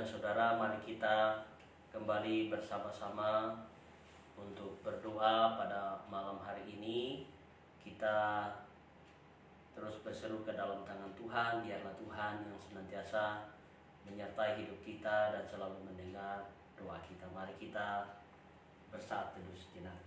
dan saudara, mari kita kembali bersama-sama untuk berdoa pada malam hari ini. Kita terus berseru ke dalam tangan Tuhan, biarlah Tuhan yang senantiasa menyertai hidup kita dan selalu mendengar doa kita. Mari kita bersaat teduh sejenak.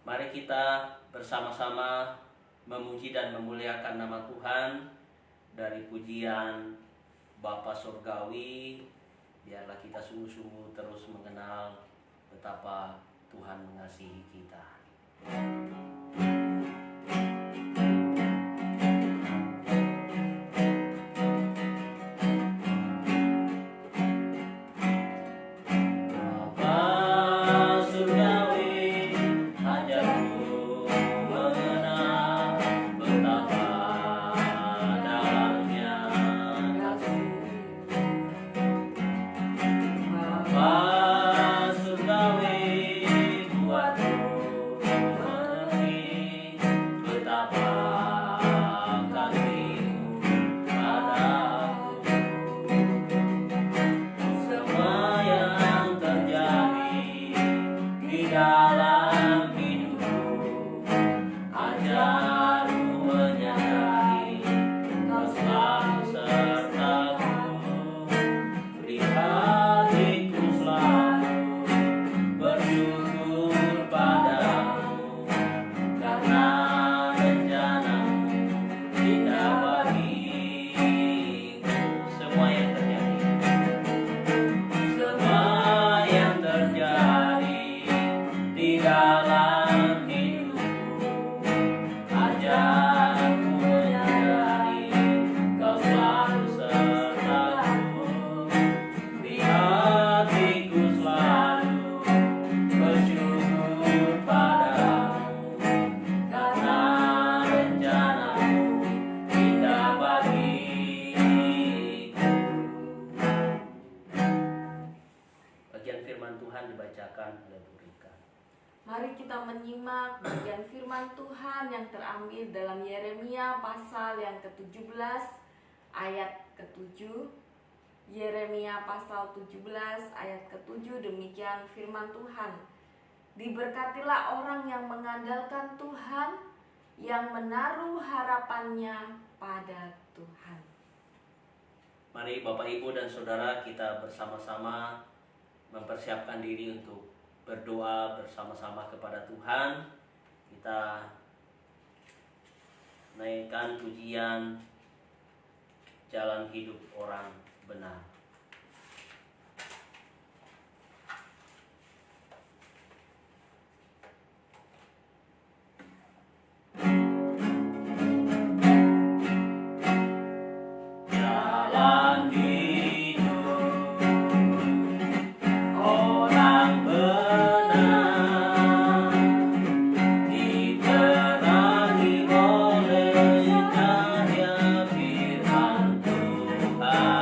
Mari kita bersama-sama memuji dan memuliakan nama Tuhan dari pujian Bapa Surgawi. Biarlah kita sungguh-sungguh terus mengenal betapa Tuhan mengasihi kita. Mari kita menyimak bagian firman Tuhan yang terambil dalam Yeremia pasal yang ke-17 ayat ke-7. Yeremia pasal 17 ayat ke-7, demikian firman Tuhan. Diberkatilah orang yang mengandalkan Tuhan, yang menaruh harapannya pada Tuhan. Mari Bapak, Ibu, dan Saudara, kita bersama-sama mempersiapkan diri untuk berdoa bersama-sama kepada Tuhan. Kita naikkan pujian Jalan Hidup Orang Benar. Tuhan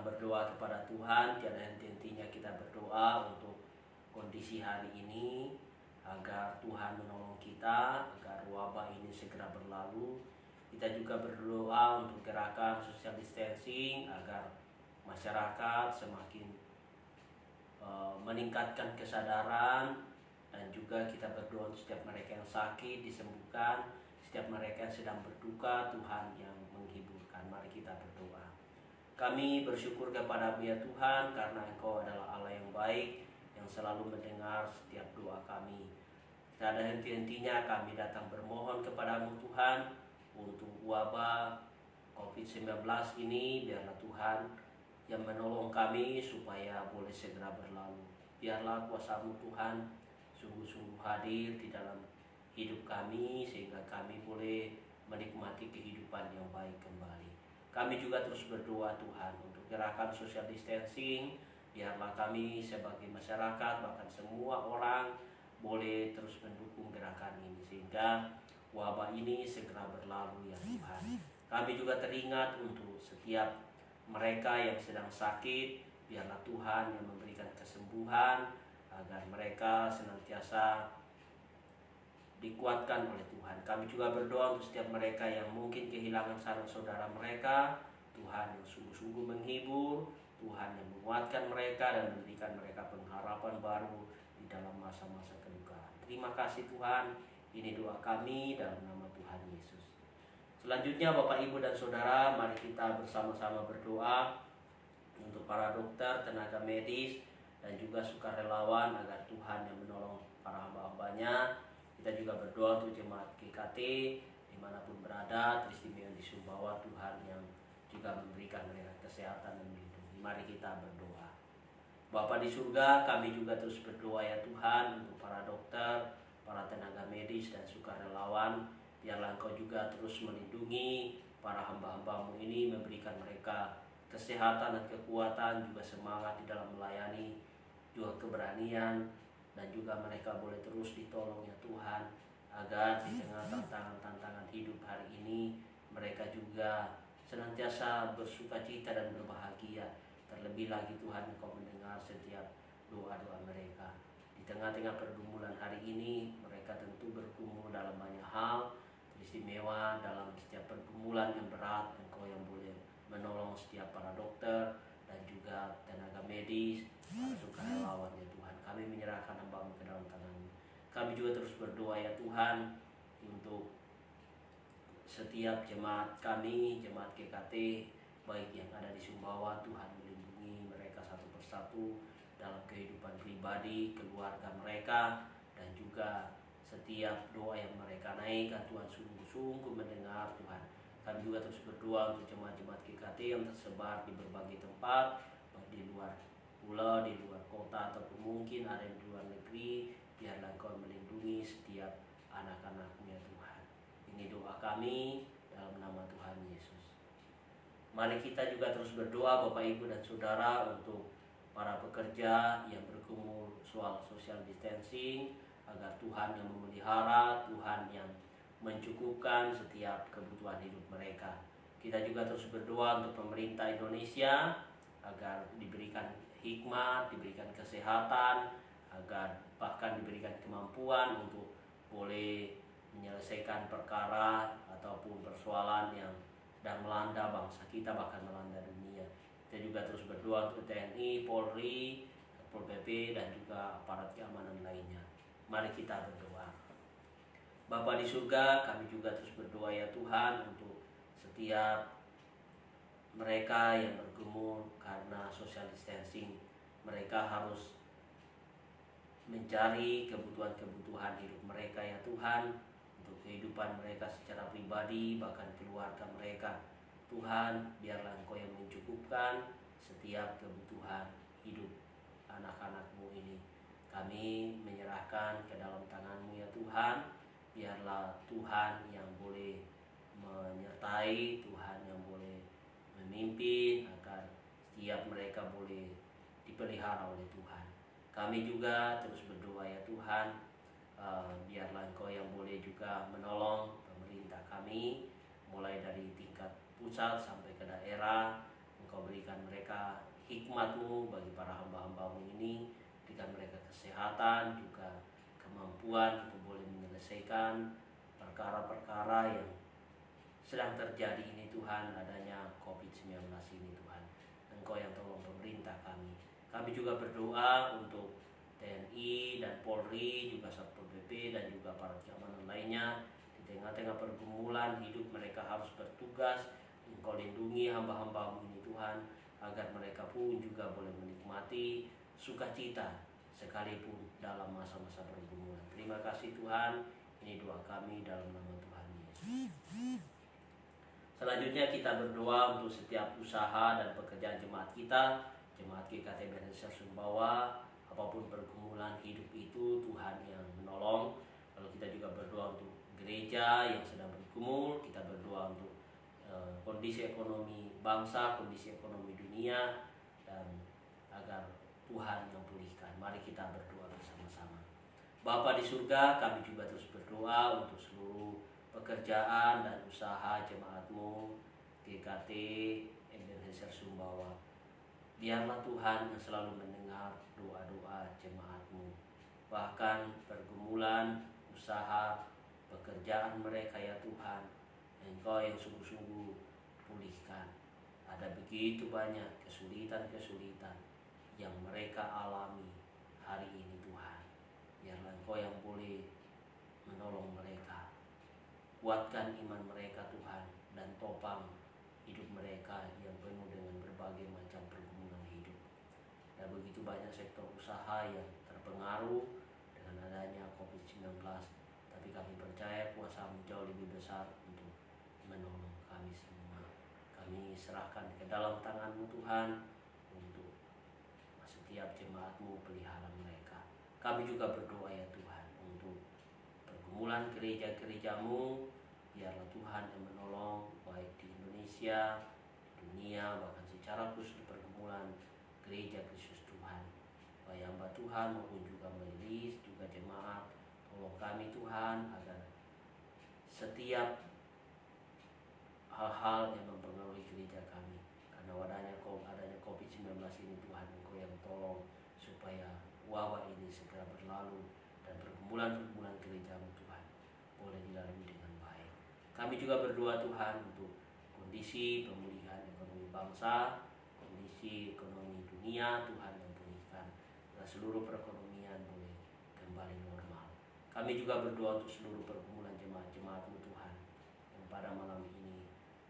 berdoa kepada Tuhan, tiada henti-hentinya kita berdoa untuk kondisi hari ini, agar Tuhan menolong kita, agar wabah ini segera berlalu. Kita juga berdoa untuk gerakan social distancing, agar masyarakat semakin meningkatkan kesadaran, dan juga kita berdoa untuk setiap mereka yang sakit disembuhkan, setiap mereka yang sedang berduka Tuhan yang menghiburkan. Mari kita berdoa. Kami bersyukur kepadamu ya Tuhan, karena Engkau adalah Allah yang baik, yang selalu mendengar setiap doa kami. Tidak ada henti-hentinya kami datang bermohon kepadamu Tuhan, untuk wabah COVID-19 ini. Biarlah Tuhan yang menolong kami supaya boleh segera berlalu. Biarlah kuasa-Mu Tuhan sungguh-sungguh hadir di dalam hidup kami, sehingga kami boleh menikmati kehidupan yang baik kembali. Kami juga terus berdoa Tuhan untuk gerakan social distancing. Biarlah kami sebagai masyarakat, bahkan semua orang, boleh terus mendukung gerakan ini, sehingga wabah ini segera berlalu ya Tuhan. Kami juga teringat untuk setiap mereka yang sedang sakit. Biarlah Tuhan yang memberikan kesembuhan, agar mereka senantiasa dikuatkan oleh Tuhan. Kami juga berdoa untuk setiap mereka yang mungkin kehilangan sanak saudara mereka. Tuhan yang sungguh-sungguh menghibur, Tuhan yang menguatkan mereka dan memberikan mereka pengharapan baru di dalam masa-masa kedukaan. Terima kasih Tuhan. Ini doa kami dalam nama Tuhan Yesus. Selanjutnya Bapak, Ibu, dan Saudara, mari kita bersama-sama berdoa untuk para dokter, tenaga medis, dan juga sukarelawan, agar Tuhan yang menolong para hamba-hambanya. Kita juga berdoa untuk jemaat GKT dimanapun berada, teristimewa di Sumbawa, Tuhan yang juga memberikan mereka kesehatan dan melindungi. Mari kita berdoa. Bapa di surga, kami juga terus berdoa ya Tuhan untuk para dokter, para tenaga medis, dan sukarelawan. Biarlah Engkau juga terus melindungi para hamba-hamba-Mu ini, memberikan mereka kesehatan dan kekuatan, juga semangat di dalam melayani, juga keberanian, dan juga mereka boleh terus ditolong ya Tuhan, agar di tengah tantangan-tantangan hidup hari ini mereka juga senantiasa bersukacita dan berbahagia. Terlebih lagi Tuhan, Engkau mendengar setiap doa-doa mereka. Di tengah-tengah pergumulan hari ini, mereka tentu bergumul dalam banyak hal, teristimewa dalam setiap pergumulan yang berat. Engkau yang boleh menolong setiap para dokter dan juga tenaga medis, para sukarelawan ya Tuhan. Kami menyerahkan hamba-Mu ke dalam tangan-Mu. Kami juga terus berdoa ya Tuhan untuk setiap jemaat kami, jemaat GKT, baik yang ada di Sumbawa. Tuhan melindungi mereka satu persatu dalam kehidupan pribadi, keluarga mereka, dan juga setiap doa yang mereka naikkan. Tuhan sungguh-sungguh mendengar Tuhan. Kami juga terus berdoa untuk jemaat-jemaat GKT yang tersebar di berbagai tempat, baik di luar pulau, di luar kota, ataupun mungkin ada di luar negeri. Biarlah Engkau melindungi setiap anak-anak-Mu ya Tuhan. Ini doa kami dalam nama Tuhan Yesus. Mari kita juga terus berdoa Bapak, Ibu, dan Saudara untuk para pekerja yang bergumul soal social distancing, agar Tuhan yang memelihara, Tuhan yang mencukupkan setiap kebutuhan hidup mereka. Kita juga terus berdoa untuk pemerintah Indonesia, agar diberikan hikmat, diberikan kesehatan, agar bahkan diberikan kemampuan untuk boleh menyelesaikan perkara ataupun persoalan yang sedang melanda bangsa kita, bahkan melanda dunia. Kita juga terus berdoa untuk TNI, Polri, Satpol PP, dan juga aparat keamanan lainnya. Mari kita berdoa. Bapa di surga, kami juga terus berdoa ya Tuhan untuk setiap mereka yang bergumul karena social distancing. Mereka harus mencari kebutuhan-kebutuhan hidup mereka ya Tuhan, untuk kehidupan mereka secara pribadi, bahkan keluarga mereka. Tuhan, biarlah Engkau yang mencukupkan setiap kebutuhan hidup anak-anak-Mu ini. Kami menyerahkan ke dalam tangan-Mu ya Tuhan. Biarlah Tuhan yang boleh menyertai, Tuhan yang boleh memimpin, agar setiap mereka boleh dipelihara oleh Tuhan. Kami juga terus berdoa ya Tuhan, biarlah Engkau yang boleh juga menolong pemerintah kami, mulai dari tingkat pusat sampai ke daerah. Engkau Engkau berikan mereka hikmat-Mu bagi para hamba-hamba-Mu ini, berikan mereka kesehatan, juga kemampuan untuk boleh menyelesaikan perkara-perkara yang sedang terjadi ini Tuhan, adanya COVID-19 ini Tuhan. Engkau yang tolong pemerintah kami. Kami juga berdoa untuk TNI dan Polri, juga Satpol PP dan juga para keamanan lainnya. Di tengah-tengah pergumulan hidup mereka harus bertugas. Engkau lindungi hamba-hamba-Mu ini Tuhan, agar mereka pun juga boleh menikmati sukacita sekalipun dalam masa-masa pergumulan. Terima kasih Tuhan, ini doa kami dalam nama Tuhan Yesus. Selanjutnya kita berdoa untuk setiap usaha dan pekerjaan jemaat kita, jemaat GKT Ebenezer Sumbawa, apapun pergumulan hidup itu Tuhan yang menolong. Lalu kita juga berdoa untuk gereja yang sedang bergumul, kita berdoa untuk kondisi ekonomi bangsa, kondisi ekonomi dunia, dan agar Tuhan yang pulihkan. Mari kita berdoa bersama-sama. Bapa di surga, kami juga terus berdoa untuk seluruh pekerjaan dan usaha jemaat-Mu GKT Ebenezer Sumbawa. Biarlah Tuhan yang selalu mendengar doa-doa jemaat-Mu. Bahkan pergumulan, usaha, pekerjaan mereka ya Tuhan, Engkau yang sungguh-sungguh pulihkan. Ada begitu banyak kesulitan-kesulitan yang mereka alami hari ini Tuhan. Biarlah Engkau yang boleh menolong mereka. Kuatkan iman mereka Tuhan, dan topang hidup mereka yang penuh dengan berbagai macam pergumulan hidup. Dan begitu banyak sektor usaha yang terpengaruh dengan adanya COVID-19, tapi kami percaya kuasa-Mu jauh lebih besar untuk menolong kami semua. Kami serahkan ke dalam tangan-Mu Tuhan, untuk setiap jemaat-Mu, pelihara mereka. Kami juga berdoa ya Tuhan untuk pergumulan gereja-gereja-Mu. Biarlah Tuhan yang menolong, baik di Indonesia, dunia, bahkan secara khusus di pergumulan gereja Kristus Tuhan. Baik hamba Tuhan maupun juga majelis, juga jemaat, tolong kami Tuhan agar setiap hal-hal yang mempengaruhi gereja kami, karena adanya COVID-19 ini Tuhan, Engkau yang tolong supaya wabah ini segera berlalu dan pergumulan-pergumulan gereja-Mu Tuhan boleh dilalui dengan baik. Kami juga berdoa Tuhan untuk kondisi pemulihan ekonomi bangsa, kondisi ekonomi dunia Tuhan yang pulihkan, dan seluruh perekonomian boleh kembali normal. Kami juga berdoa untuk seluruh pergumulan jemaat-jemaat-Mu Tuhan, yang pada malam ini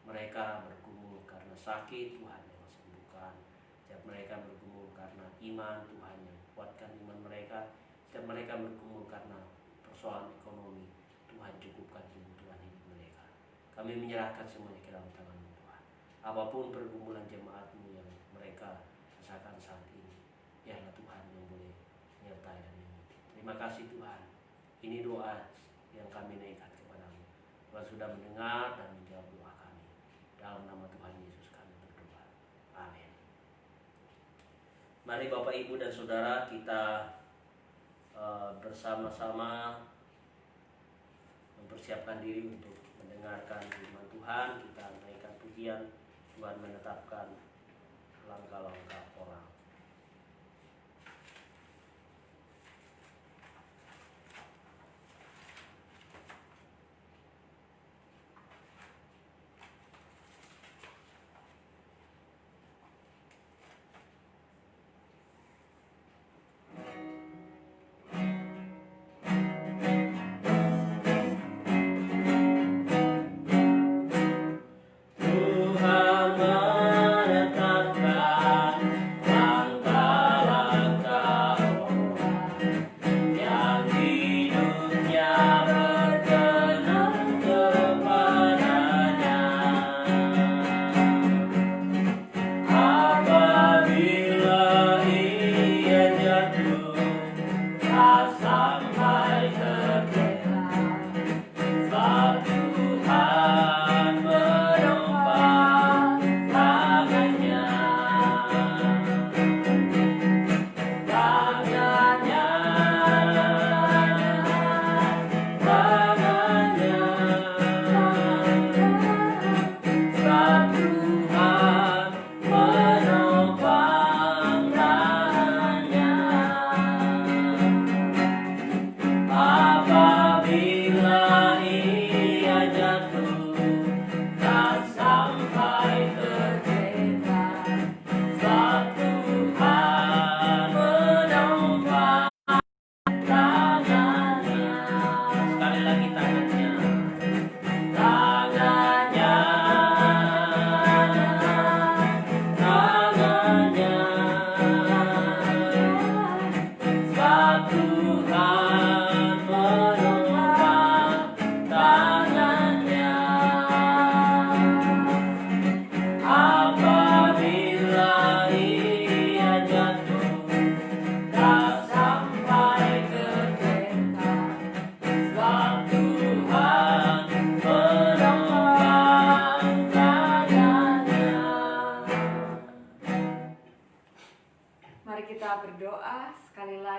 mereka bergumul karena sakit, Tuhan yang sembuhkan. Setiap mereka bergumul karena iman, Tuhan yang kuatkan iman mereka. Setiap mereka bergumul karena persoalan ekonomi, Tuhan cukupkan kebutuhan hidup mereka. Kami menyerahkan semuanya ke dalam tangan-Mu Tuhan. Apapun pergumulan jemaat-Mu yang mereka rasakan saat ini, biarlah Tuhan yang boleh menyertai dan memimpin. Terima kasih Tuhan. Ini doa yang kami naikkan kepada-Mu. Tuhan sudah mendengar dan menjawab doa kami. Dalam nama Tuhan Yesus kami berdoa. Amin. Mari Bapak, Ibu, dan Saudara, kita bersama-sama mempersiapkan diri untuk mendengarkan firman Tuhan. Kita menaikkan pujian, Tuhan menetapkan langkah-langkah orang.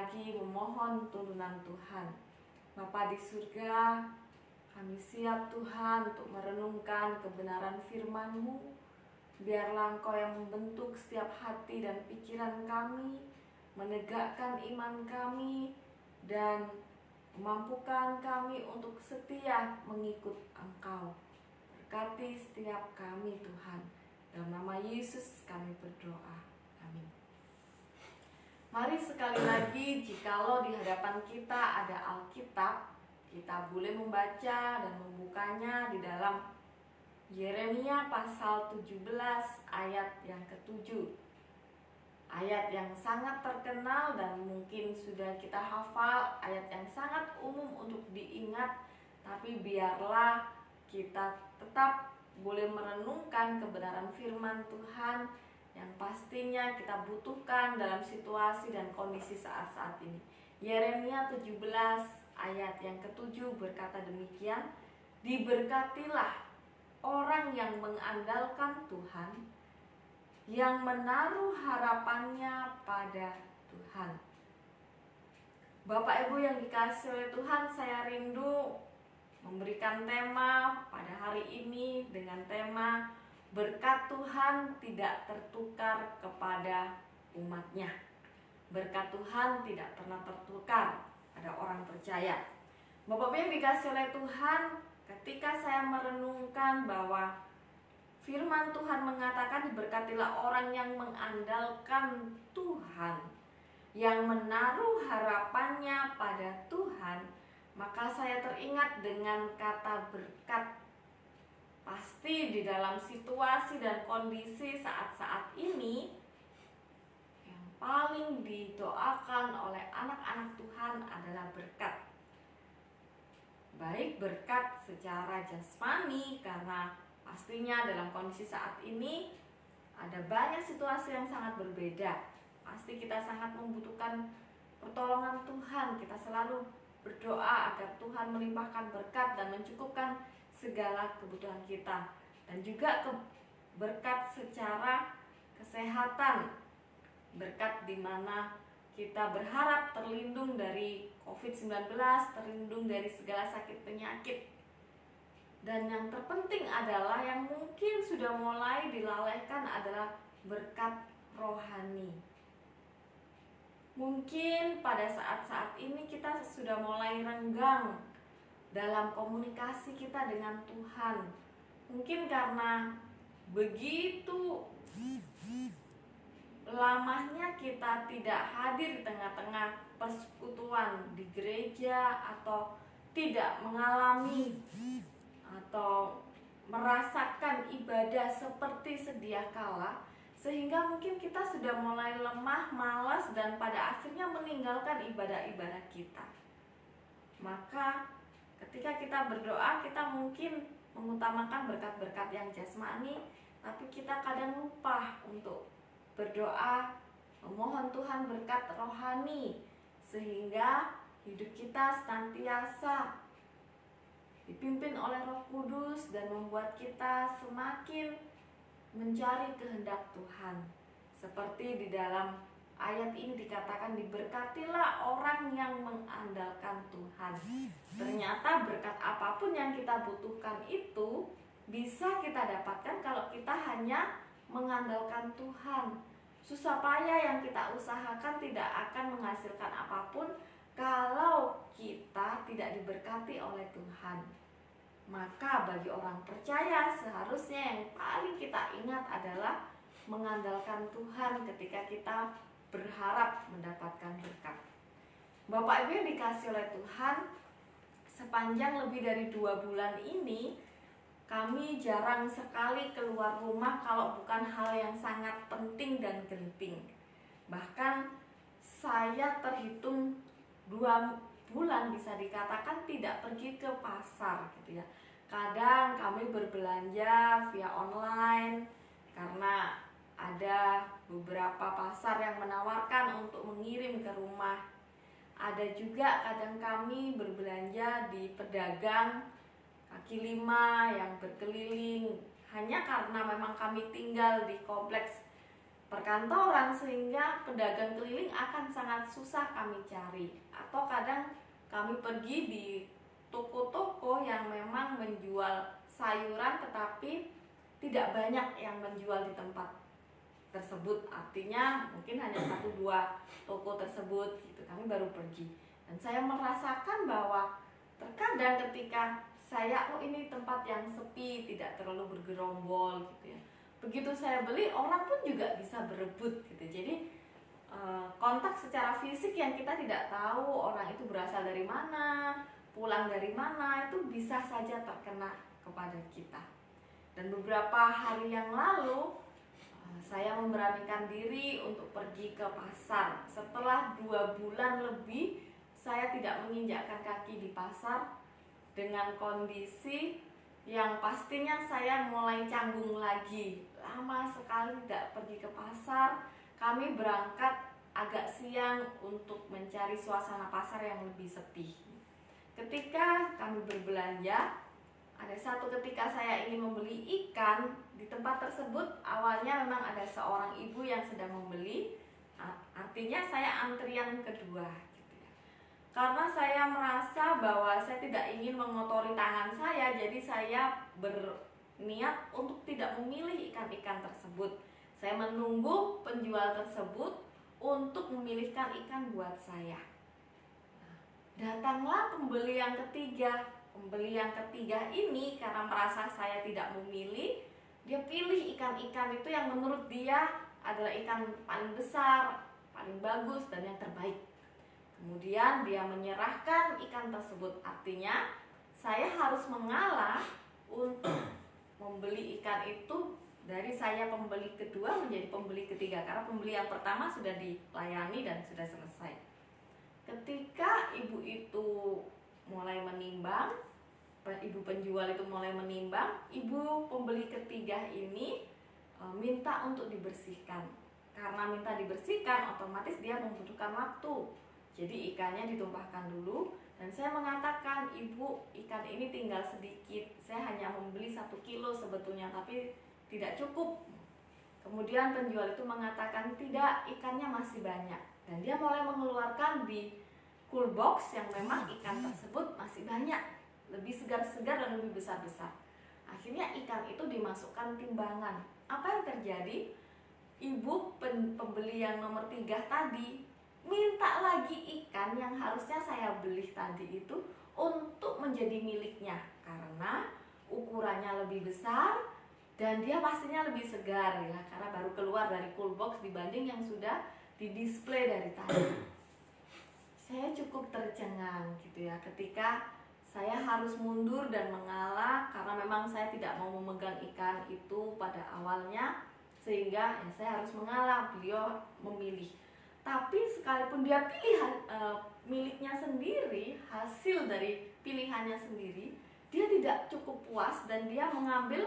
lagi memohon tuntunan Tuhan. Bapa di surga, kami siap Tuhan untuk merenungkan kebenaran firman-Mu. Biarlah Engkau yang membentuk setiap hati dan pikiran kami, menegakkan iman kami, dan memampukan kami untuk setia mengikut Engkau. Berkati setiap kami Tuhan. Dalam nama Yesus kami berdoa. Amin. Mari sekali lagi, jikalau di hadapan kita ada Alkitab, kita boleh membaca dan membukanya di dalam Yeremia pasal 17 ayat yang ke-7. Ayat yang sangat terkenal dan mungkin sudah kita hafal, ayat yang sangat umum untuk diingat, tapi biarlah kita tetap boleh merenungkan kebenaran firman Tuhan yang pastinya kita butuhkan dalam situasi dan kondisi saat-saat ini. Yeremia 17 ayat yang ke-7 berkata demikian, "Diberkatilah orang yang mengandalkan Tuhan, yang menaruh harapannya pada Tuhan." Bapak Ibu yang dikasihi oleh Tuhan, saya rindu memberikan tema pada hari ini dengan tema berkat Tuhan tidak tertukar kepada umatnya. Berkat Tuhan tidak pernah tertukar pada orang percaya. Bapak-Ibu yang dikasihi oleh Tuhan, ketika saya merenungkan bahwa firman Tuhan mengatakan diberkatilah orang yang mengandalkan Tuhan, yang menaruh harapannya pada Tuhan, maka saya teringat dengan kata berkat. Pasti di dalam situasi dan kondisi saat-saat ini, yang paling didoakan oleh anak-anak Tuhan adalah berkat. Baik berkat secara jasmani, karena pastinya dalam kondisi saat ini ada banyak situasi yang sangat berbeda. Pasti kita sangat membutuhkan pertolongan Tuhan. Kita selalu berdoa agar Tuhan melimpahkan berkat dan mencukupkan segala kebutuhan kita. Dan juga berkat secara kesehatan, berkat di mana kita berharap terlindung dari COVID-19, terlindung dari segala sakit penyakit. Dan yang terpenting adalah yang mungkin sudah mulai dilalaikan adalah berkat rohani. Mungkin pada saat-saat ini kita sudah mulai renggang dalam komunikasi kita dengan Tuhan. Mungkin karena begitu lamanya kita tidak hadir di tengah-tengah persekutuan di gereja, atau tidak mengalami atau merasakan ibadah seperti sedia kala, sehingga mungkin kita sudah mulai lemah, malas, dan pada akhirnya meninggalkan ibadah-ibadah kita. Maka ketika kita berdoa, kita mungkin mengutamakan berkat-berkat yang jasmani, tapi kita kadang lupa untuk berdoa, memohon Tuhan berkat rohani, sehingga hidup kita senantiasa dipimpin oleh Roh Kudus dan membuat kita semakin mencari kehendak Tuhan. Seperti di dalam ayat ini dikatakan, diberkatilah orang yang mengandalkan Tuhan. Ternyata berkat apapun yang kita butuhkan itu bisa kita dapatkan kalau kita hanya mengandalkan Tuhan. Susah payah yang kita usahakan tidak akan menghasilkan apapun kalau kita tidak diberkati oleh Tuhan. Maka bagi orang percaya seharusnya yang paling kita ingat adalah mengandalkan Tuhan ketika kita berharap mendapatkan berkat. Bapak Ibu yang dikasihi oleh Tuhan, sepanjang lebih dari 2 bulan ini kami jarang sekali keluar rumah kalau bukan hal yang sangat penting dan genting. Bahkan saya terhitung 2 bulan bisa dikatakan tidak pergi ke pasar gitu ya. Kadang kami berbelanja via online karena ada beberapa pasar yang menawarkan untuk mengirim ke rumah. Ada juga kadang kami berbelanja di pedagang kaki lima yang berkeliling, hanya karena memang kami tinggal di kompleks perkantoran, sehingga pedagang keliling akan sangat susah kami cari. Atau kadang kami pergi di toko-toko yang memang menjual sayuran tetapi tidak banyak yang menjual di tempat tersebut, artinya mungkin hanya 1-2 toko tersebut gitu. Kami baru pergi dan saya merasakan bahwa terkadang ketika saya, oh ini tempat yang sepi, tidak terlalu bergerombol gitu ya, begitu saya beli orang pun juga bisa berebut gitu. Jadi kontak secara fisik yang kita tidak tahu orang itu berasal dari mana, pulang dari mana, itu bisa saja terkena kepada kita. Dan beberapa hari yang lalu saya memberanikan diri untuk pergi ke pasar. Setelah 2 bulan lebih saya tidak menginjakkan kaki di pasar, dengan kondisi yang pastinya saya mulai canggung lagi. Lama sekali tidak pergi ke pasar. Kami berangkat agak siang untuk mencari suasana pasar yang lebih sepi. Ketika kami berbelanja, ada satu ketika saya ingin membeli ikan di tempat tersebut. Awalnya memang ada seorang ibu yang sedang membeli, artinya saya antrian kedua gitu ya. Karena saya merasa bahwa saya tidak ingin mengotori tangan saya, jadi saya berniat untuk tidak memilih ikan-ikan tersebut. Saya menunggu penjual tersebut untuk memilihkan ikan buat saya. Datanglah pembeli yang ketiga. Pembeli yang ketiga ini karena merasa saya tidak memilih, dia pilih ikan-ikan itu yang menurut dia adalah ikan paling besar, paling bagus, dan yang terbaik. Kemudian dia menyerahkan ikan tersebut, artinya saya harus mengalah untuk membeli ikan itu dari saya pembeli kedua menjadi pembeli ketiga, karena pembeli yang pertama sudah dilayani dan sudah selesai. Ketika ibu itu mulai menimbang, ibu penjual itu mulai menimbang, ibu pembeli ketiga ini minta untuk dibersihkan. Karena minta dibersihkan, otomatis dia membutuhkan waktu. Jadi ikannya ditumpahkan dulu, dan saya mengatakan, ibu, ikan ini tinggal sedikit, saya hanya membeli 1 kilo sebetulnya, tapi tidak cukup. Kemudian penjual itu mengatakan, tidak, ikannya masih banyak. Dan dia mulai mengeluarkan di cool box yang memang ikan tersebut masih banyak, lebih segar-segar dan lebih besar-besar. Akhirnya ikan itu dimasukkan timbangan. Apa yang terjadi? Ibu pembeli yang nomor 3 tadi minta lagi ikan yang harusnya saya beli tadi itu untuk menjadi miliknya, karena ukurannya lebih besar dan dia pastinya lebih segar ya, karena baru keluar dari cool box dibanding yang sudah di display dari tadi. Saya cukup tercengang gitu ya ketika saya harus mundur dan mengalah, karena memang saya tidak mau memegang ikan itu pada awalnya, sehingga ya saya harus mengalah. Beliau memilih, tapi sekalipun dia pilih miliknya sendiri, hasil dari pilihannya sendiri, dia tidak cukup puas dan dia mengambil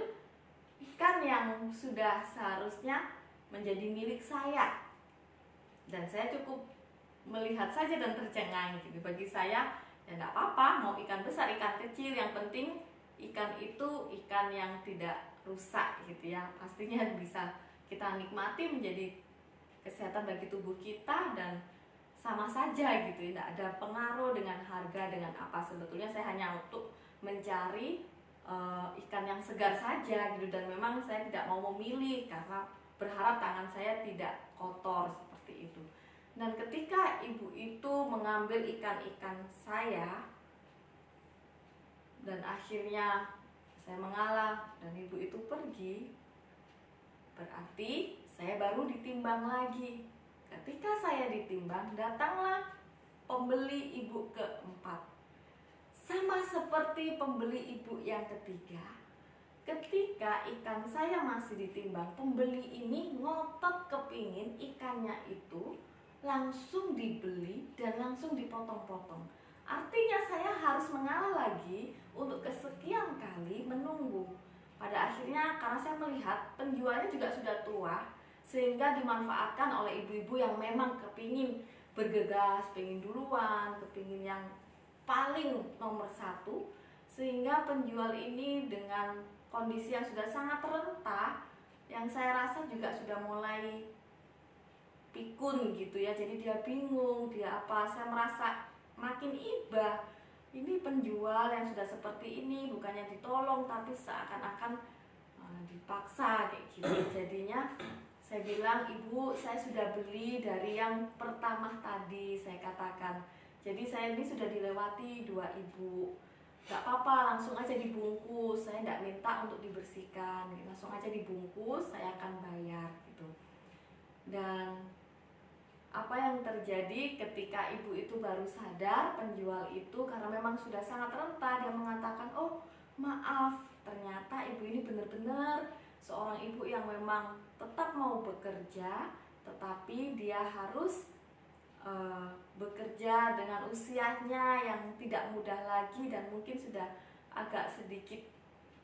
ikan yang sudah seharusnya menjadi milik saya. Dan saya cukup melihat saja dan tercengang gitu. Bagi saya ya tidak apa-apa, mau ikan besar, ikan kecil, yang penting ikan itu ikan yang tidak rusak gitu ya. Pastinya bisa kita nikmati, menjadi kesehatan bagi tubuh kita, dan sama saja gitu, tidak ada pengaruh dengan harga, dengan apa. Sebetulnya saya hanya untuk mencari ikan yang segar saja gitu, dan memang saya tidak mau memilih karena berharap tangan saya tidak kotor seperti itu. Dan ketika ibu itu mengambil ikan-ikan saya dan akhirnya saya mengalah dan ibu itu pergi, berarti saya baru ditimbang lagi. Ketika saya ditimbang, datanglah pembeli ibu keempat. Sama seperti pembeli ibu yang ketiga, ketika ikan saya masih ditimbang, pembeli ini ngotot kepingin ikannya itu langsung dibeli dan langsung dipotong-potong. Artinya saya harus mengalah lagi untuk kesekian kali menunggu. Pada akhirnya karena saya melihat penjualnya juga sudah tua, sehingga dimanfaatkan oleh ibu-ibu yang memang kepingin bergegas, pengen duluan, kepingin yang paling nomor 1, sehingga penjual ini dengan kondisi yang sudah sangat rentah, yang saya rasa juga sudah mulai pikun gitu ya, jadi dia bingung, dia apa. Saya merasa makin iba, ini penjual yang sudah seperti ini bukannya ditolong tapi seakan-akan dipaksa kayak gitu. Jadinya saya bilang, ibu saya sudah beli dari yang pertama tadi, saya katakan. Jadi saya ini sudah dilewati 2 ibu, gak apa-apa langsung aja dibungkus, saya tidak minta untuk dibersihkan, langsung aja dibungkus, saya akan bayar gitu. Dan apa yang terjadi ketika ibu itu baru sadar, penjual itu karena memang sudah sangat renta, dia mengatakan, oh maaf, ternyata ibu ini benar-benar seorang ibu yang memang tetap mau bekerja, tetapi dia harus bekerja dengan usianya yang tidak mudah lagi dan mungkin sudah agak sedikit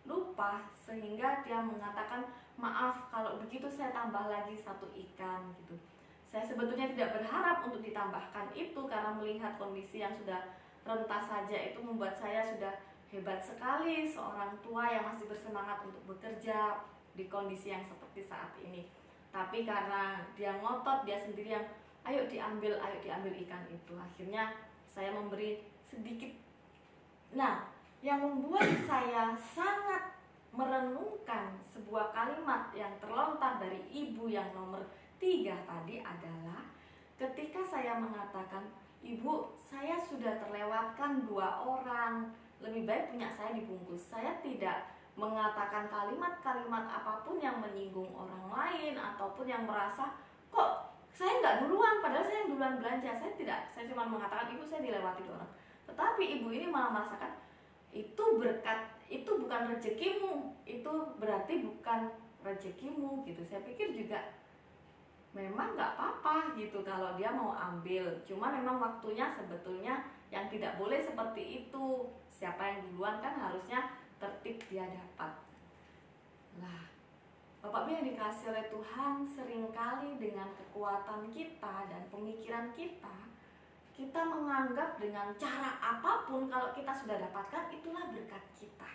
lupa, sehingga dia mengatakan, maaf kalau begitu saya tambah lagi 1 ikan gitu. Saya sebetulnya tidak berharap untuk ditambahkan itu, karena melihat kondisi yang sudah renta saja itu membuat saya sudah hebat sekali, seorang tua yang masih bersemangat untuk bekerja di kondisi yang seperti saat ini. Tapi karena dia ngotot, dia sendiri yang ayo diambil ikan itu, akhirnya saya memberi sedikit. Nah, yang membuat saya sangat merenungkan sebuah kalimat yang terlontar dari ibu yang nomor 3 tadi adalah ketika saya mengatakan, ibu saya sudah terlewatkan 2 orang, lebih baik punya saya dibungkus. Saya tidak mengatakan kalimat-kalimat apapun yang menyinggung orang lain ataupun yang merasa kok saya nggak duluan, padahal saya yang duluan belanja. Saya cuma mengatakan, ibu saya dilewati 2 orang. Tetapi ibu ini malah merasakan itu berkat, itu bukan rezekimu, itu berarti bukan rezekimu gitu. Saya pikir juga memang nggak apa-apa gitu kalau dia mau ambil, cuma memang waktunya sebetulnya yang tidak boleh seperti itu. Siapa yang duluan kan harusnya tertib dia dapat. Nah, Bapak Ibu yang dikasih oleh Tuhan, seringkali dengan kekuatan kita dan pemikiran kita menganggap dengan cara apapun kalau kita sudah dapatkan itulah berkat kita.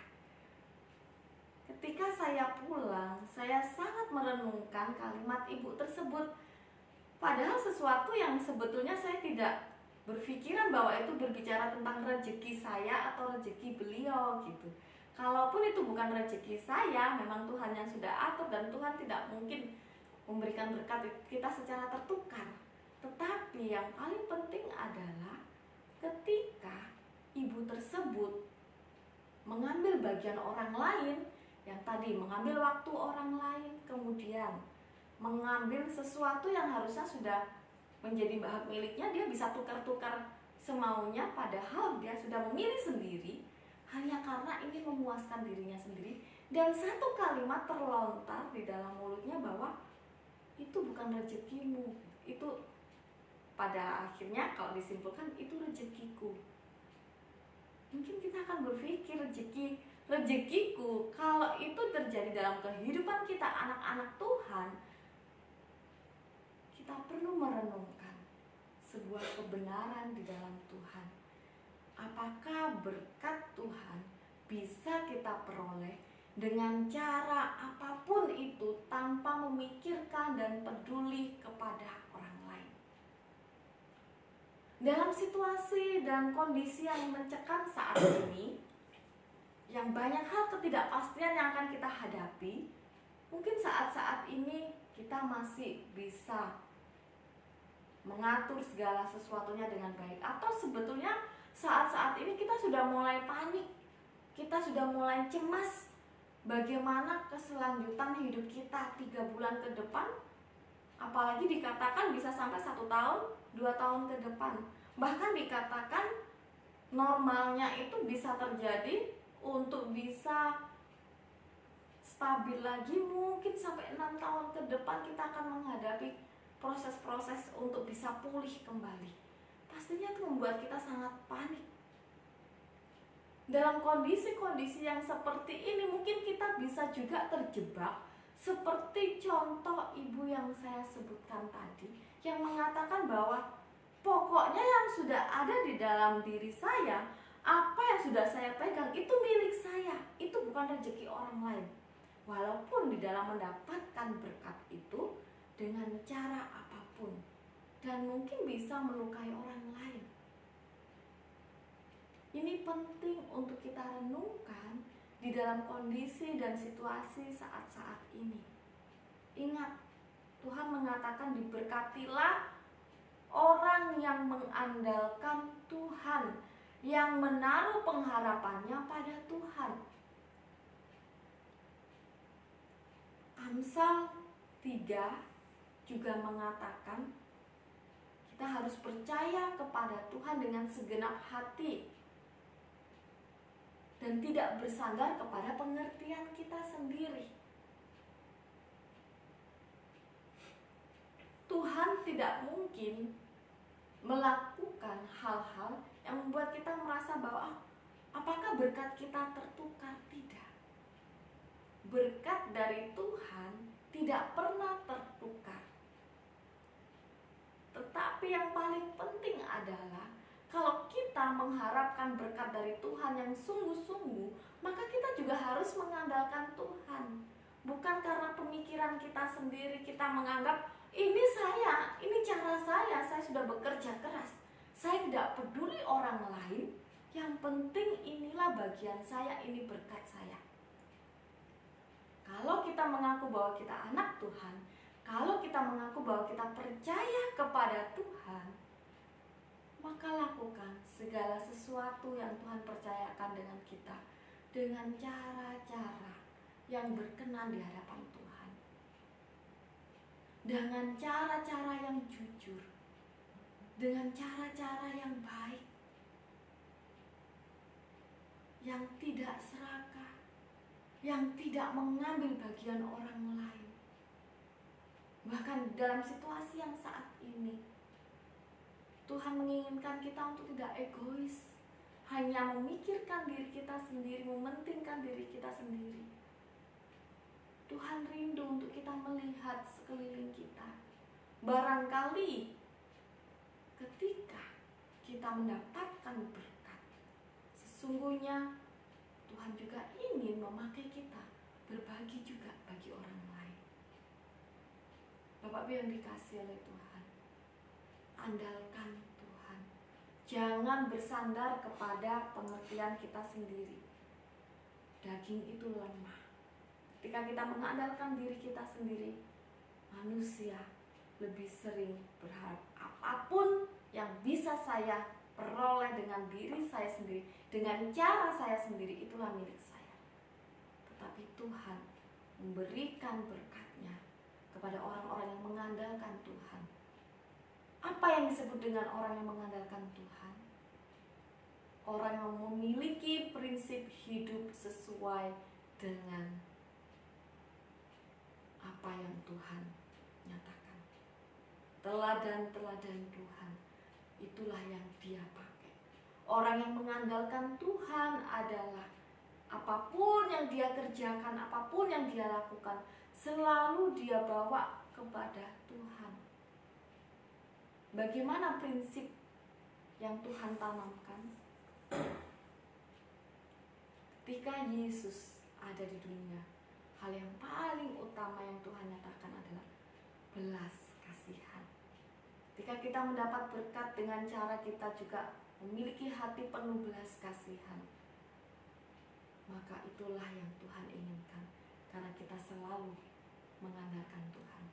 Ketika saya pulang, saya sangat merenungkan kalimat ibu tersebut. Padahal sesuatu yang sebetulnya saya tidak berpikiran bahwa itu berbicara tentang rezeki saya atau rezeki beliau gitu. Kalaupun itu bukan rezeki saya, memang Tuhan yang sudah atur dan Tuhan tidak mungkin memberikan berkat kita secara tertukar. Tetapi yang paling penting adalah ketika ibu tersebut mengambil bagian orang lain, yang tadi mengambil waktu orang lain, kemudian mengambil sesuatu yang harusnya sudah menjadi hak miliknya, dia bisa tukar-tukar semaunya, padahal dia sudah memilih sendiri hanya karena ingin memuaskan dirinya sendiri. Dan 1 kalimat terlontar di dalam mulutnya bahwa itu bukan rezekimu, itu pada akhirnya kalau disimpulkan itu rezekiku. Mungkin kita akan berpikir rezekiku, kalau itu terjadi dalam kehidupan kita anak-anak Tuhan, kita perlu merenungkan sebuah kebenaran di dalam Tuhan. Apakah berkat Tuhan bisa kita peroleh dengan cara apapun itu tanpa memikirkan dan peduli kepada orang lain? Dalam situasi dan kondisi yang mencekam saat ini, yang banyak hal ketidakpastian yang akan kita hadapi, mungkin saat-saat ini kita masih bisa mengatur segala sesuatunya dengan baik. Atau sebetulnya saat-saat ini kita sudah mulai panik, kita sudah mulai cemas bagaimana keselanjutan hidup kita 3 bulan ke depan, apalagi dikatakan bisa sampai 1 tahun, 2 tahun ke depan. Bahkan dikatakan normalnya itu bisa terjadi untuk bisa stabil lagi mungkin sampai 6 tahun ke depan kita akan menghadapi proses-proses untuk bisa pulih kembali. Pastinya itu membuat kita sangat panik. Dalam kondisi-kondisi yang seperti ini mungkin kita bisa juga terjebak seperti contoh ibu yang saya sebutkan tadi, yang mengatakan bahwa pokoknya yang sudah ada di dalam diri saya, apa yang sudah saya pegang itu milik saya, itu bukan rezeki orang lain. Walaupun di dalam mendapatkan berkat itu dengan cara apapun, apapun, dan mungkin bisa melukai orang lain. Ini penting untuk kita renungkan di dalam kondisi dan situasi saat-saat ini. Ingat, Tuhan mengatakan diberkatilah orang yang mengandalkan Tuhan, yang menaruh pengharapannya pada Tuhan. Amsal 3 juga mengatakan kita harus percaya kepada Tuhan dengan segenap hati dan tidak bersandar kepada pengertian kita sendiri. Tuhan tidak mungkin melakukan hal-hal yang membuat kita merasa bahwa apakah berkat kita tertukar? Tidak. Berkat dari Tuhan tidak pernah tertukar. Tetapi yang paling penting adalah kalau kita mengharapkan berkat dari Tuhan yang sungguh-sungguh, maka kita juga harus mengandalkan Tuhan. Bukan karena pemikiran kita sendiri, kita menganggap ini cara saya sudah bekerja keras, saya tidak peduli orang lain, yang penting inilah bagian saya, ini berkat saya. Kalau kita mengaku bahwa kita anak Tuhan, kalau kita mengaku bahwa kita percaya kepada Tuhan, maka lakukan segala sesuatu yang Tuhan percayakan dengan kita dengan cara-cara yang berkenan di hadapan Tuhan, dengan cara-cara yang jujur, dengan cara-cara yang baik, yang tidak serakah, yang tidak mengambil bagian orang lain. Bahkan dalam situasi yang saat ini, Tuhan menginginkan kita untuk tidak egois, hanya memikirkan diri kita sendiri, mementingkan diri kita sendiri. Tuhan rindu untuk kita melihat sekeliling kita. Barangkali ketika kita mendapatkan berkat, sesungguhnya Tuhan juga ingin memakai kita berbagi juga bagi orang lain. Bapak Ibu yang dikasihi oleh Tuhan, andalkan Tuhan. Jangan bersandar kepada pengertian kita sendiri. Daging itu lemah. Ketika kita mengandalkan diri kita sendiri, manusia lebih sering berharap apapun yang bisa saya peroleh dengan diri saya sendiri, dengan cara saya sendiri, itulah milik saya. Tetapi Tuhan memberikan berkat-Nya kepada orang-orang yang mengandalkan Tuhan. Apa yang disebut dengan orang yang mengandalkan Tuhan? Orang yang memiliki prinsip hidup sesuai dengan apa yang Tuhan nyatakan. Teladan-teladan Tuhan, itulah yang dia pakai. Orang yang mengandalkan Tuhan adalah apapun yang dia kerjakan, apapun yang dia lakukan, selalu dia bawa kepada Tuhan. Bagaimana prinsip yang Tuhan tanamkan? Ketika Yesus ada di dunia, hal yang paling utama yang Tuhan nyatakan adalah belas kasihan. Ketika kita mendapat berkat dengan cara kita juga memiliki hati penuh belas kasihan, maka itulah yang Tuhan inginkan, karena kita selalu mengandalkan Tuhan.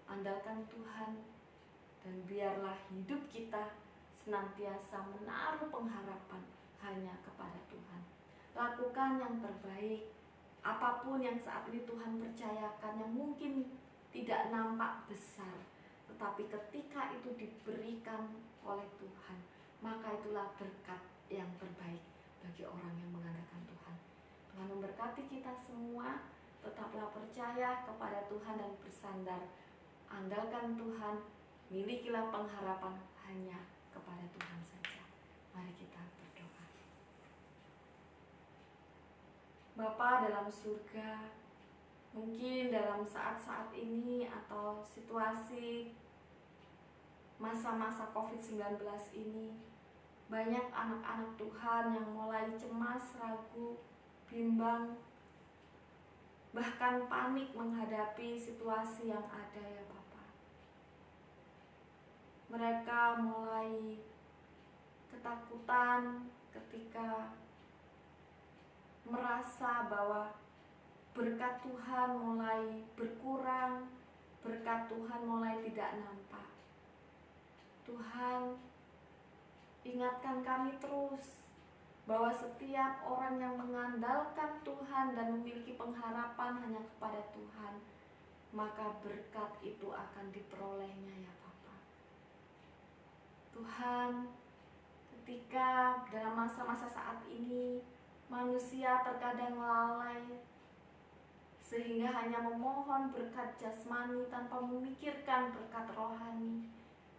Andalkan Tuhan, dan biarlah hidup kita senantiasa menaruh pengharapan hanya kepada Tuhan. Lakukan yang terbaik, apapun yang saat ini Tuhan percayakan, yang mungkin tidak nampak besar, tetapi ketika itu diberikan oleh Tuhan, maka itulah berkat yang terbaik bagi orang yang mengandalkan Tuhan. Tuhan memberkati kita semua. Tetaplah percaya kepada Tuhan dan bersandar. Andalkan Tuhan, milikilah pengharapan hanya kepada Tuhan saja. Mari kita berdoa. Bapa dalam surga, mungkin dalam saat-saat ini atau situasi masa-masa COVID-19 ini, banyak anak-anak Tuhan yang mulai cemas, ragu, bimbang, bahkan panik menghadapi situasi yang ada ya Bapak. Mereka mulai ketakutan ketika merasa bahwa berkat Tuhan mulai berkurang, berkat Tuhan mulai tidak nampak. Tuhan ingatkan kami terus bahwa setiap orang yang mengandalkan Tuhan dan memiliki pengharapan hanya kepada Tuhan, maka berkat itu akan diperolehnya ya Bapa. Tuhan, ketika dalam masa-masa saat ini manusia terkadang lalai sehingga hanya memohon berkat jasmani tanpa memikirkan berkat rohani.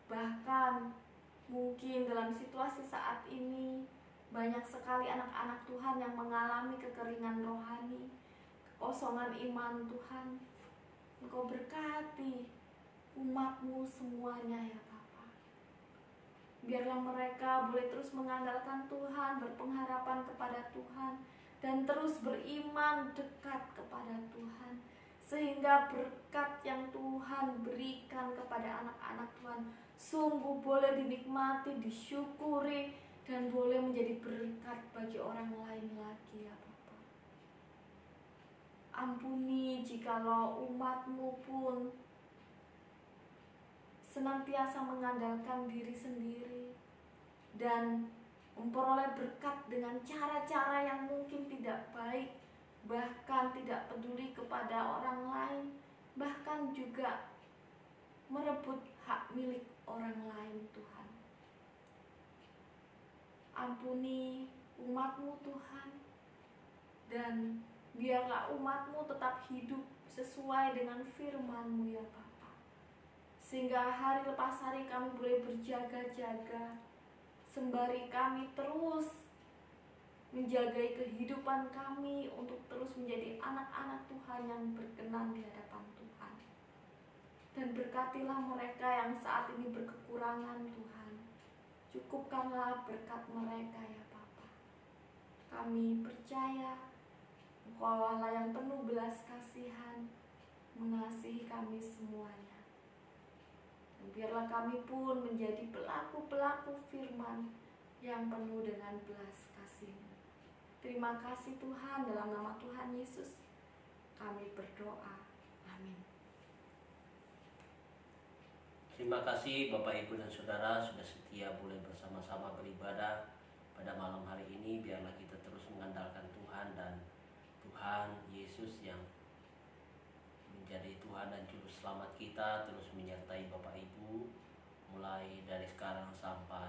Bahkan mungkin dalam situasi saat ini banyak sekali anak-anak Tuhan yang mengalami kekeringan rohani, kekosongan iman. Tuhan, Engkau berkati umat-Mu semuanya ya Bapa. Biarlah mereka boleh terus mengandalkan Tuhan, berpengharapan kepada Tuhan, dan terus beriman dekat kepada Tuhan, sehingga berkat yang Tuhan berikan kepada anak-anak Tuhan sungguh boleh dinikmati, disyukuri, dan boleh menjadi berkat bagi orang lain lagi ya Bapa. Ampuni jikalau umat-Mu pun senantiasa mengandalkan diri sendiri dan memperoleh berkat dengan cara-cara yang mungkin tidak baik, bahkan tidak peduli kepada orang lain, bahkan juga merebut hak milik orang lain. Tuhan, ampuni umat-Mu Tuhan, dan biarlah umat-Mu tetap hidup sesuai dengan firman-Mu ya Bapa, sehingga hari lepas hari kami boleh berjaga-jaga, sembari kami terus menjagai kehidupan kami untuk terus menjadi anak-anak Tuhan yang berkenan di hadapan Tuhan. Dan berkatilah mereka yang saat ini berkekurangan Tuhan. Cukupkanlah berkat mereka ya Bapa. Kami percaya Engkau Allah yang penuh belas kasihan, mengasihi kami semuanya. Dan biarlah kami pun menjadi pelaku-pelaku firman yang penuh dengan belas kasih-Mu. Terima kasih Tuhan, dalam nama Tuhan Yesus kami berdoa. Amin. Terima kasih Bapak Ibu dan Saudara sudah setia boleh bersama-sama beribadah pada malam hari ini. Biarlah kita terus mengandalkan Tuhan, dan Tuhan Yesus yang menjadi Tuhan dan Juru Selamat kita terus menyertai Bapak Ibu mulai dari sekarang sampai